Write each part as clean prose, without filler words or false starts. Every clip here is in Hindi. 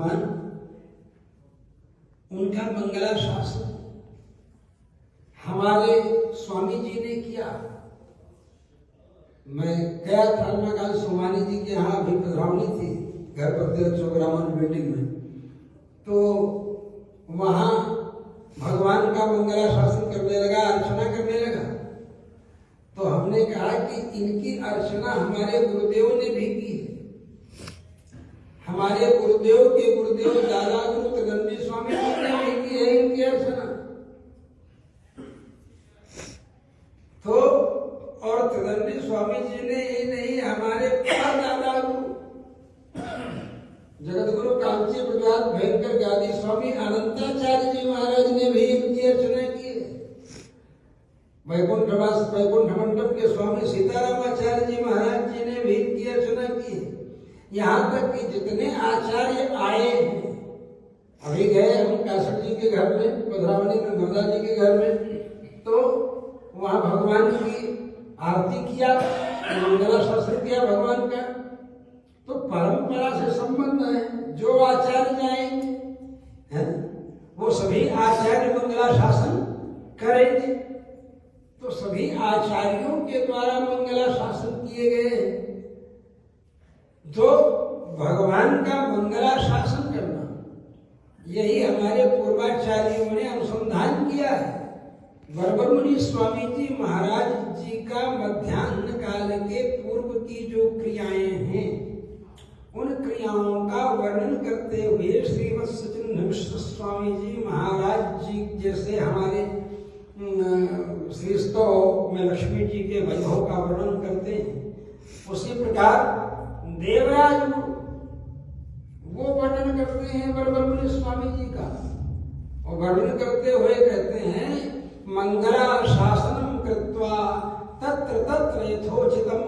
भगवान उनका मंगला शासन हमारे स्वामी जी ने किया। मैं गया था कल सोमानी जी के यहाँ अभी पधरावनी थी घर पर तेरह चौग्रामन बिल्डिंग में, तो वहाँ भगवान का मंगला शासन करने लगा, अर्चना करने लगा। तो हमने कहा कि इनकी अर्चना हमारे गुरुदेव ने भी की है। हमारे गुरुदेव के गुरुदेव दादा गुरु त्रिदंडी स्वामी जी ने भी की है इनकी अर्चना। तो और त्रिदंडी स्वामी जी ने ही नहीं, हमारे दादा गुरु जगत गुरु कांची प्रसाद भयंकर गादी स्वामी अनंताचार्य जी महाराज ने भी इनकी अर्चना की है। वैकुंठ मंडप के स्वामी सीतारामाचार्य जी महाराज जी ने भी इनकी अर्चना की है। यहाँ तक कि जितने आचार्य आए हैं, अभी गए हम कासर जी के घर में, पधरावनी में गुरुदा जी के घर में, तो वहाँ भगवान की आरती किया, मंगला शासन किया भगवान का। तो परंपरा से संबंध है, जो आचार्य जाएंगे हैं वो सभी आचार्य मंगला शासन करेंगे। तो सभी आचार्यों के द्वारा मंगला शासन किए गए हैं। तो भगवान का मंगला शासन करना, यही हमारे पूर्वाचार्यों ने अनुसंधान किया है। बरबर मुनि स्वामी जी महाराज जी का मध्याह्न काल के पूर्व की जो क्रियाएं हैं, उन क्रियाओं का वर्णन करते हुए श्रीमद सचिन मिश्र स्वामी जी महाराज जी जैसे हमारे श्री स्तव में लक्ष्मी जी के वैभव का वर्णन करते हैं, उसी प्रकार देवराज वो वर्णन करते हैं बरबर मुनि स्वामी जी का। और वर्णन करते हुए कहते हैं, मंगला शासनम कृत्वा तत्र तत्र यथोचितम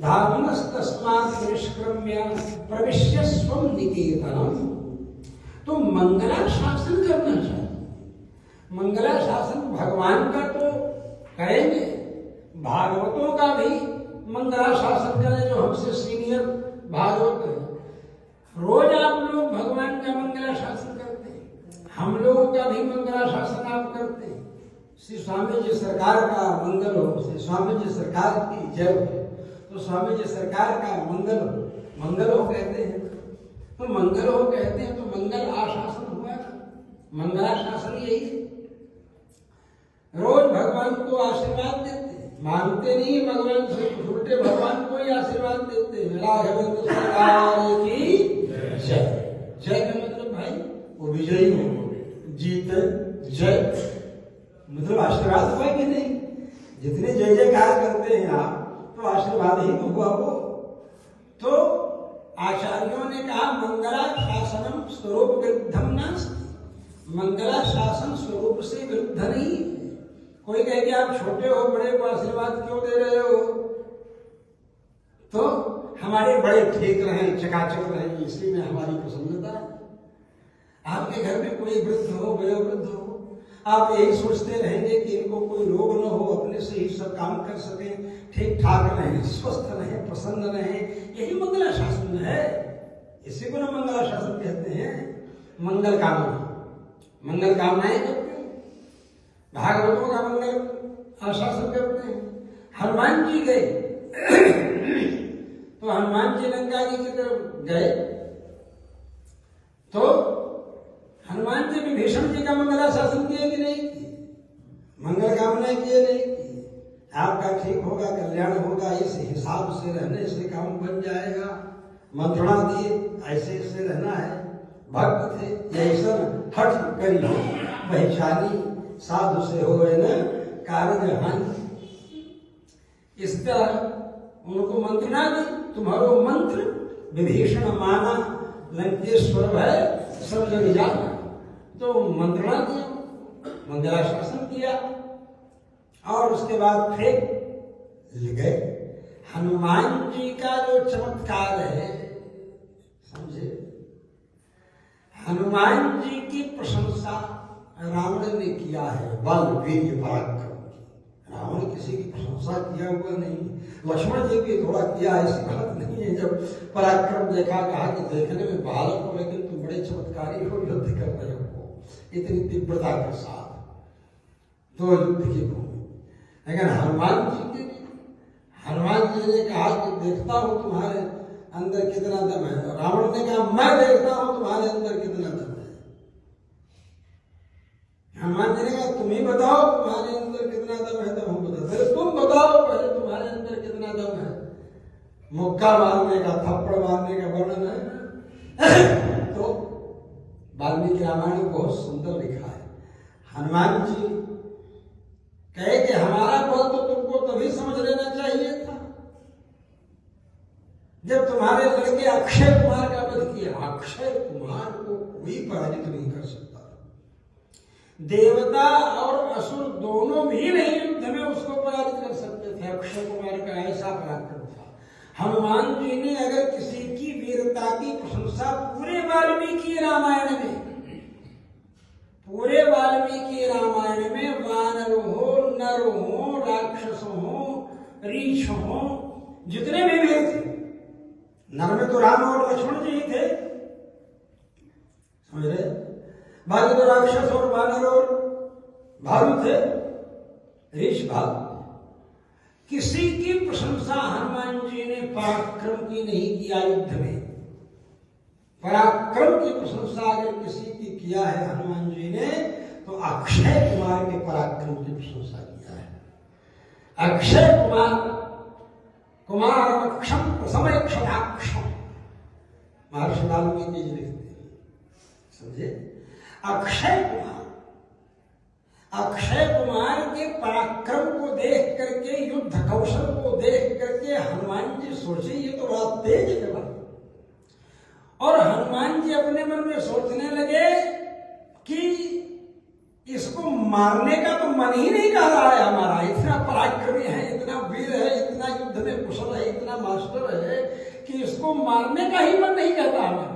धामनस्तस्मात् निष्क्रम्य प्रविश्य स्वं निकेतनम। तो मंगला शासन करना चाहिए। मंगला शासन भगवान का तो करेंगे, भागवतों का भी मंगला शासन करें, जो हमसे सीनियर भागवत है। रोज आप लोग भगवान का मंगला शासन करते हैं, हम लोगों का भी मंगला शासन आप करते हैं। श्री स्वामी जी सरकार का मंगल हो, श्री स्वामी जी सरकार की जय हो। तो स्वामी जी सरकार का मंगल हो, मंगल हो कहते हैं। तो मंगल हो कहते हैं, तो मंगल आशासन हुआ, मंगला शासन यही है। रोज भगवान को आशीर्वाद देते हैं, मानते नहीं भगवान से, उल्टे भगवान को ही आशीर्वाद देते हैं। राघवेंद्र सरकार की जय। जय का मतलब भाई वो विजयी हो, जीत जय, मतलब आशीर्वाद हुआ कि नहीं। जितने जय जयकार करते हैं आप, तो आशीर्वाद ही तो हुआ वो। तो आचार्यों ने कहा मंगला शासनम स्वरूप विरुद्धम नास्ति। मंगला शासन स्वरूप से विरुद्ध नहीं। कोई कहे कि आप छोटे हो, बड़े को आशीर्वाद क्यों दे रहे हो? तो हमारे बड़े ठीक रहे, चकाचक रहे, इसी में हमारी प्रसन्नता है। आपके घर में कोई वृद्ध हो, वयोवृद्ध हो, आप यही सोचते रहेंगे कि इनको कोई रोग न हो, अपने से ही सब काम कर सकें, ठीक ठाक रहें, स्वस्थ रहें, प्रसन्न रहें, यही मंगला शासन है। इसी को ना मंगला शासन कहते हैं। मंगल कामना, मंगल कामनाएं करते हैं, भागवतों का मंगल आशासन करते हैं। हनुमान जी गए तो हनुमान जी लंका जी की तरफ गए, तो हनुमान जी विभीषण जी का मंगला शासन किए कि नहीं किए? मंगल कामनाएं किए नहीं किए? आपका ठीक होगा, कल्याण होगा, इस हिसाब से रहने से काम बन जाएगा, मंत्रणा दिए, ऐसे से रहना है। भक्त थे, ऐसा हठ करी पहचानी, साधु से हो न कार्य हानि। इस तरह उनको मंत्रणा दी, तुम्हारो मंत्र विभीषण माना, लंकेश्वर है सब जग जाना। तो मंत्रणा दिया, मंगला शासन किया, और उसके बाद फिर गए। हनुमान जी का जो चमत्कार है, समझे, हनुमान जी की प्रशंसा रावण ने किया है, बल वीर पराक्रम की। रावण किसी की प्रशंसा किया हुआ नहीं, लक्ष्मण जी भी थोड़ा किया, ऐसी बात नहीं है। जब पराक्रम देखा, कहा कि देखने में बालक हो लेकिन तुम बड़े चमत्कारी हो, युद्ध कर रहे हो इतनी तीव्रता के साथ, तो युद्ध की भूमि। लेकिन हनुमान जी ने कहा कि देखता हूं तुम्हारे अंदर कितना दम है। रावण ने कहा मैं देखता हूं तुम्हारे अंदर कितना दम है। हनुमान जी ने कहा तुम ही बताओ तुम्हारे अंदर कितना दम है, तब हम बताते। तुम बताओ पहले तुम्हारे अंदर कितना दम है। मुक्का मारने का, थप्पड़ मारने का वर्णन है तो वाल्मीकि रामायण में बहुत सुंदर लिखा है। हनुमान जी कहे कि हमारा बल तो तुमको तभी समझ लेना चाहिए था जब तुम्हारे लड़के अक्षय कुमार का वध किया। अक्षय कुमार को कोई पराजित नहीं कर सकता। देवता और असुर दोनों भी नहीं युद्ध में उसको पराजित कर सकते थे। अक्षय कुमार का ऐसा पराक्रम था। हनुमान जी ने अगर किसी की वीरता की प्रशंसा पूरे वाल्मीकि रामायण में वानर हो, नर हो, राक्षस हो, रीछ हो, जितने भी वीर थे, नर में तो राम और लक्ष्मण जी ही थे, समझ रहे, बाकी तो राक्षस और वानर और भालू थे, रीछ भालू। किसी की प्रशंसा हनुमान जी ने पराक्रम की नहीं किया। युद्ध में पराक्रम की प्रशंसा अगर किसी की किया है हनुमान जी ने, तो अक्षय कुमार के पराक्रम की प्रशंसा किया है। अक्षय कुमार अक्षम प्रसमय क्षताक्षम, महर्षि वाल्मीकि जी लिखते हैं, समझे। अक्षय कुमार के पराक्रम को देख करके, युद्ध कौशल को देख करके हनुमान जी सोचे ये तो बड़ा तेज है भाई। और हनुमान जी अपने मन में सोचने लगे कि इसको मारने का तो मन ही नहीं कर रहा है हमारा। इतना पराक्रमी है, इतना वीर है, इतना युद्ध में कुशल है, इतना मास्टर है कि इसको मारने का ही मन नहीं करता हमारा।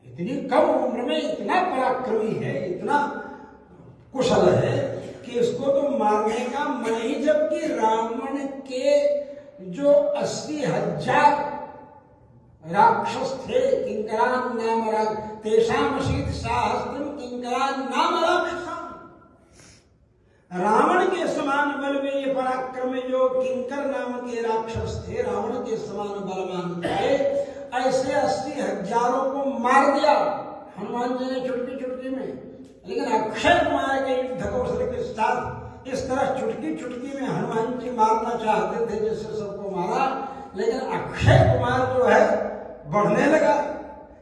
इतनी कम उम्र में इतना पराक्रमी है, इतना कुशल है कि इसको तो मारने का मन ही। जबकि रावण के जो 80,000 राक्षस थे, किंकरान नाम तेषामशीत सहस्त्रम किंकरान नाम राक्षस। रावण के समान बल में ये पराक्रम जो किंकर नाम के राक्षस थे, रावण के समान बलवान थे, ऐसे 80,000 को मार दिया हनुमान जी ने चुटकी में। लेकिन अक्षय कुमार के युद्ध कौशल के साथ इस तरह चुटकी में हनुमान जी मारना चाहते थे जैसे सबको मारा। लेकिन अक्षय कुमार जो है बढ़ने लगा।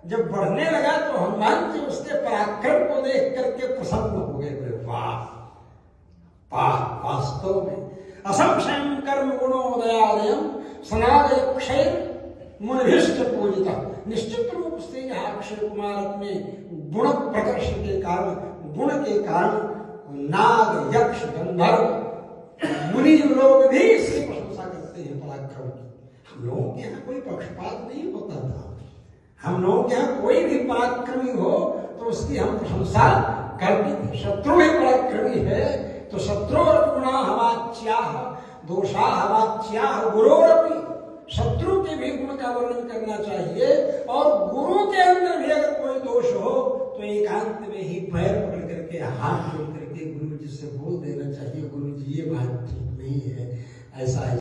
जब बढ़ने लगा तो हनुमान जी उसके पराक्रम को देख करके प्रसन्न हो गए। वाह वास्तव में असंशयम कर्म गुणोदयादयम सनादयक्षय मुनिभिष्ट पूजिता। निश्चित रूप से यह अक्षय कुमार अपने गुण प्रकर्ष के कारण, गुण के कारण नाग, यक्ष, गंधर्व, मुनि लोग भी इसकी प्रशंसा करते हैं पराक्रम की। हम लोगों के यहाँ कोई पक्षपात नहीं होता था। हम लोगों के यहाँ कोई भी पराक्रमी हो तो उसकी हम प्रशंसा करते थे। शत्रु ही पराक्रमी है तो शत्रुर्गुणा हवाच्याह दोषाः हवाच्याह गुरोरपि। शत्रु के भी गुण का वर्णन करना चाहिए और गुरु के अंदर भी अगर कोई दोष हो तो एकांत में ही पैर पकड़ करके, हाथ जोड़ करके गुरु जी से बोल देना चाहिए, गुरु जी ये बात ठीक नहीं है, ऐसा है।